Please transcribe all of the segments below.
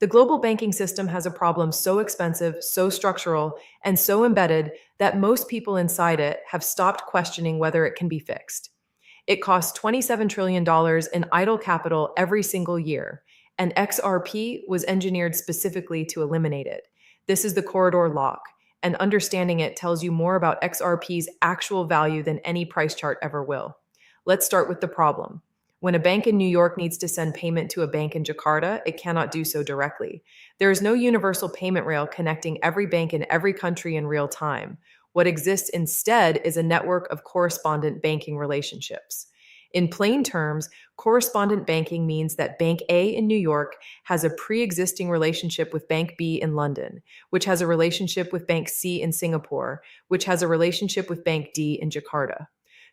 The global banking system has a problem so expensive, so structural, and so embedded that most people inside it have stopped questioning whether it can be fixed. It costs $27 trillion in idle capital every single year, and XRP was engineered specifically to eliminate it. This is the corridor lock, and understanding it tells you more about XRP's actual value than any price chart ever will. Let's start with the problem. When a bank in New York needs to send payment to a bank in Jakarta, it cannot do so directly. There is no universal payment rail connecting every bank in every country in real time. What exists instead is a network of correspondent banking relationships. In plain terms, correspondent banking means that Bank A in New York has a pre existing relationship with Bank B in London, which has a relationship with Bank C in Singapore, which has a relationship with Bank D in Jakarta.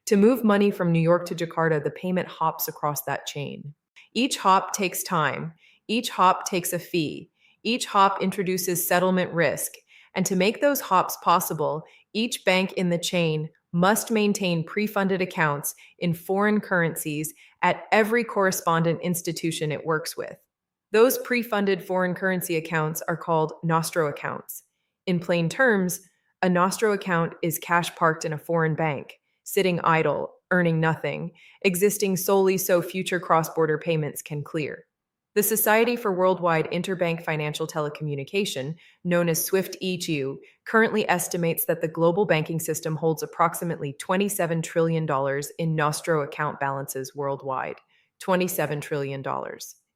To move money from New York to Jakarta, the payment hops across that chain. Each hop takes time, each hop takes a fee, each hop introduces settlement risk, and to make those hops possible, each bank in the chain must maintain pre-funded accounts in foreign currencies at every correspondent institution it works with. Those pre-funded foreign currency accounts are called Nostro accounts. In plain terms, a Nostro account is cash parked in a foreign bank, sitting idle, earning nothing, existing solely so future cross-border payments can clear. The Society for Worldwide Interbank Financial Telecommunication, known as SWIFT-EU, currently estimates that the global banking system holds approximately $27 trillion in Nostro account balances worldwide. $27 trillion.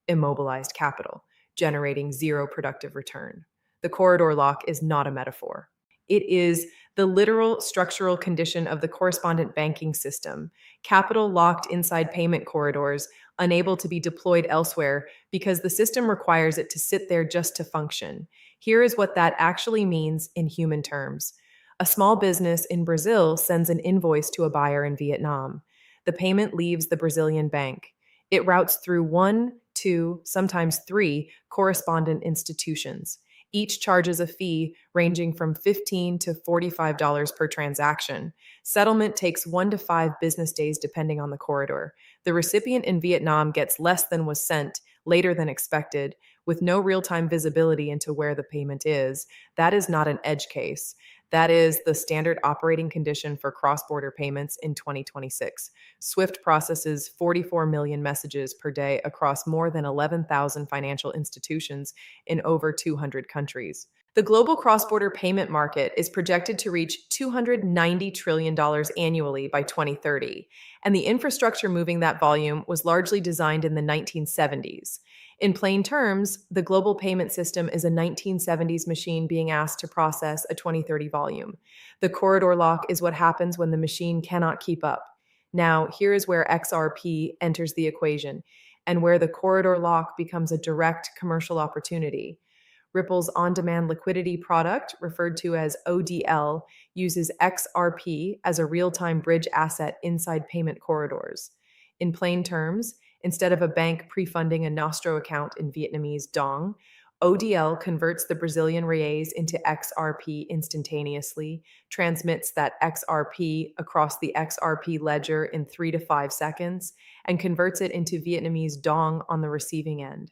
Immobilized capital, generating zero productive return. The corridor lock is not a metaphor. It is the literal structural condition of the correspondent banking system, capital locked inside payment corridors, unable to be deployed elsewhere because the system requires it to sit there just to function. Here is what that actually means in human terms. A small business in Brazil sends an invoice to a buyer in Vietnam. The payment leaves the Brazilian bank. It routes through 1, 2, sometimes 3 correspondent institutions. Each charges a fee ranging from $15 to $45 per transaction. Settlement takes 1 to 5 business days depending on the corridor. The recipient in Vietnam gets less than was sent, later than expected, with no real-time visibility into where the payment is. That is not an edge case. That is the standard operating condition for cross-border payments in 2026. SWIFT processes 44 million messages per day across more than 11,000 financial institutions in over 200 countries. The global cross-border payment market is projected to reach $290 trillion annually by 2030, and the infrastructure moving that volume was largely designed in the 1970s. In plain terms, the global payment system is a 1970s machine being asked to process a 2030 volume. The corridor lock is what happens when the machine cannot keep up. Now, here is where XRP enters the equation, and where the corridor lock becomes a direct commercial opportunity. Ripple's on-demand liquidity product, referred to as ODL, uses XRP as a real-time bridge asset inside payment corridors. In plain terms, instead of a bank pre-funding a Nostro account in Vietnamese dong, ODL converts the Brazilian reais into XRP instantaneously, transmits that XRP across the XRP ledger in 3 to 5 seconds, and converts it into Vietnamese dong on the receiving end.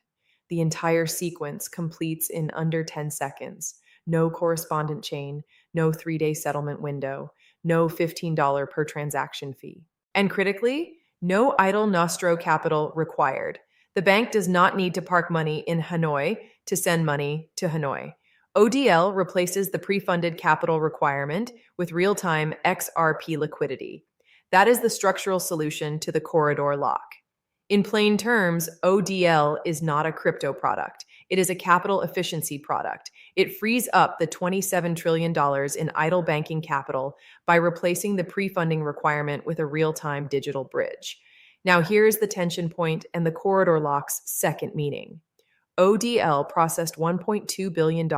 The entire sequence completes in under 10 seconds. No correspondent chain, no 3-day settlement window, no $15 per transaction fee. And critically, no idle Nostro capital required. The bank does not need to park money in Hanoi to send money to Hanoi. ODL replaces the pre-funded capital requirement with real-time XRP liquidity. That is the structural solution to the corridor lock. In plain terms, ODL is not a crypto product. It is a capital efficiency product. It frees up the $27 trillion in idle banking capital by replacing the pre-funding requirement with a real-time digital bridge. Now here's the tension point and the corridor lock's second meaning. ODL processed $1.2 billion in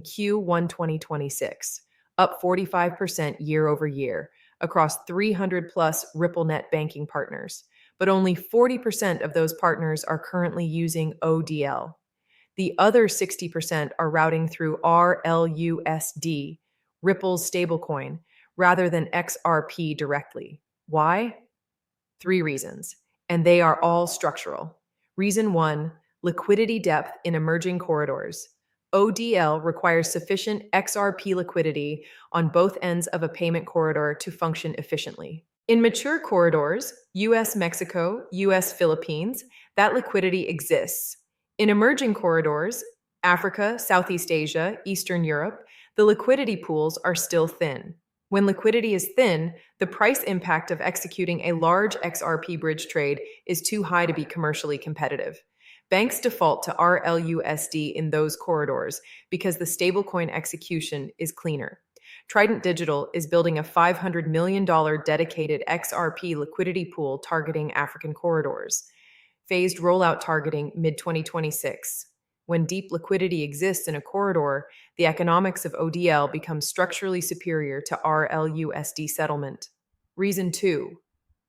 Q1 2026, up 45% year over year, across 300 plus RippleNet banking partners. But only 40% of those partners are currently using ODL. The other 60% are routing through RLUSD, Ripple's stablecoin, rather than XRP directly. Why? 3 reasons, and they are all structural. Reason 1, Liquidity depth in emerging corridors. ODL requires sufficient XRP liquidity on both ends of a payment corridor to function efficiently. In mature corridors, US Mexico, US Philippines, that liquidity exists. In emerging corridors, Africa, Southeast Asia, Eastern Europe, the liquidity pools are still thin. When liquidity is thin, the price impact of executing a large XRP bridge trade is too high to be commercially competitive. Banks default to RLUSD in those corridors because the stablecoin execution is cleaner. Trident Digital is building a $500 million dedicated XRP liquidity pool targeting African corridors. Phased rollout targeting mid-2026. When deep liquidity exists in a corridor, the economics of ODL become structurally superior to RLUSD settlement. Reason 2.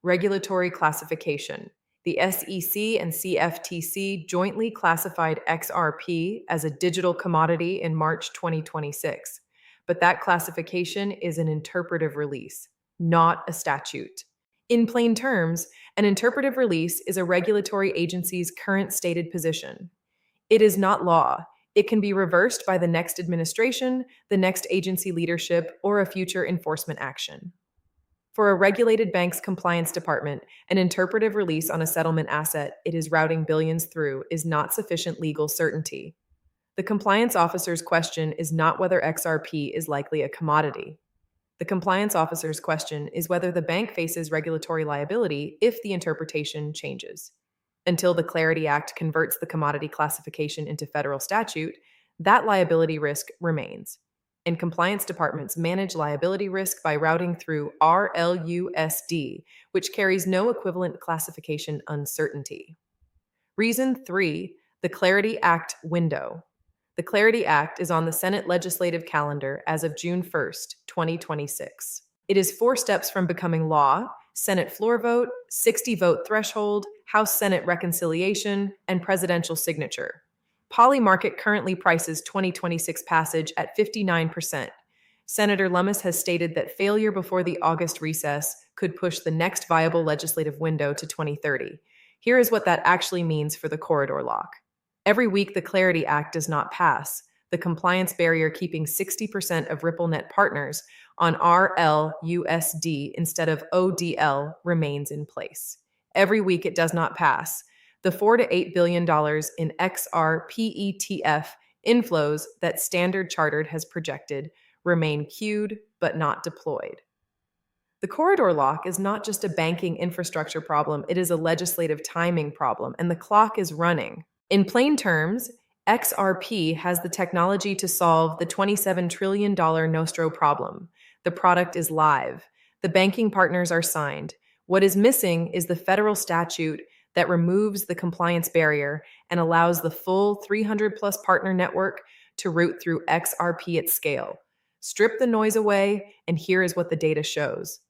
Regulatory classification. The SEC and CFTC jointly classified XRP as a digital commodity in March 2026, but that classification is an interpretive release, not a statute. In plain terms, an interpretive release is a regulatory agency's current stated position. It is not law. It can be reversed by the next administration, the next agency leadership, or a future enforcement action. For a regulated bank's compliance department, an interpretive release on a settlement asset it is routing billions through is not sufficient legal certainty. The compliance officer's question is not whether XRP is likely a commodity. The compliance officer's question is whether the bank faces regulatory liability if the interpretation changes. Until the Clarity Act converts the commodity classification into federal statute, that liability risk remains. And compliance departments manage liability risk by routing through RLUSD, which carries no equivalent classification uncertainty. Reason 3, the Clarity Act window. The Clarity Act is on the Senate legislative calendar as of June 1st, 2026. It is 4 steps from becoming law: Senate floor vote, 60-vote threshold, House-Senate reconciliation, and presidential signature. Polymarket currently prices 2026 passage at 59%. Senator Lummis has stated that failure before the August recess could push the next viable legislative window to 2030. Here is what that actually means for the corridor lock. Every week the Clarity Act does not pass, the compliance barrier keeping 60% of RippleNet partners on RLUSD instead of ODL remains in place. Every week it does not pass. The $4 to $8 billion in XRP ETF inflows that Standard Chartered has projected remain queued but not deployed. The corridor lock is not just a banking infrastructure problem, it is a legislative timing problem, and the clock is running. In plain terms, XRP has the technology to solve the $27 trillion Nostro problem. The product is live. The banking partners are signed. What is missing is the federal statute that removes the compliance barrier and allows the full 300-plus partner network to route through XRP at scale. Strip the noise away, and here is what the data shows.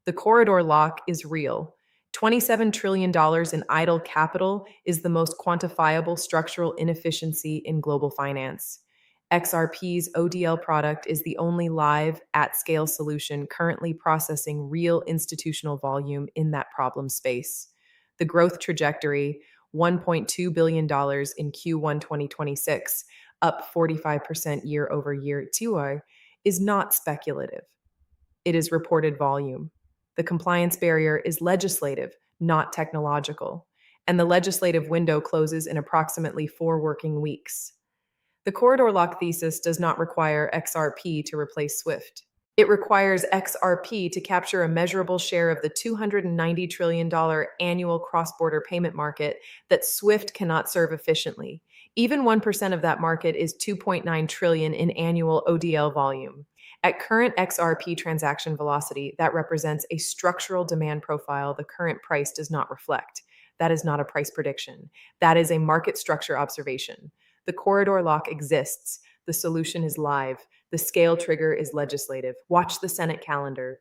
The corridor lock is real. $27 trillion in idle capital is the most quantifiable structural inefficiency in global finance. XRP's ODL product is the only live, at-scale solution currently processing real institutional volume in that problem space. The growth trajectory, $1.2 billion in Q1 2026, up 45% year over year, is not speculative. It is reported volume. The compliance barrier is legislative, not technological, and the legislative window closes in approximately 4 working weeks. The corridor lock thesis does not require XRP to replace SWIFT. It requires XRP to capture a measurable share of the $290 trillion annual cross-border payment market that SWIFT cannot serve efficiently. Even 1% of that market is $2.9 trillion in annual ODL volume. At current XRP transaction velocity, that represents a structural demand profile the current price does not reflect. That is not a price prediction. That is a market structure observation. The corridor lock exists. The solution is live. The scale trigger is legislative. Watch the Senate calendar.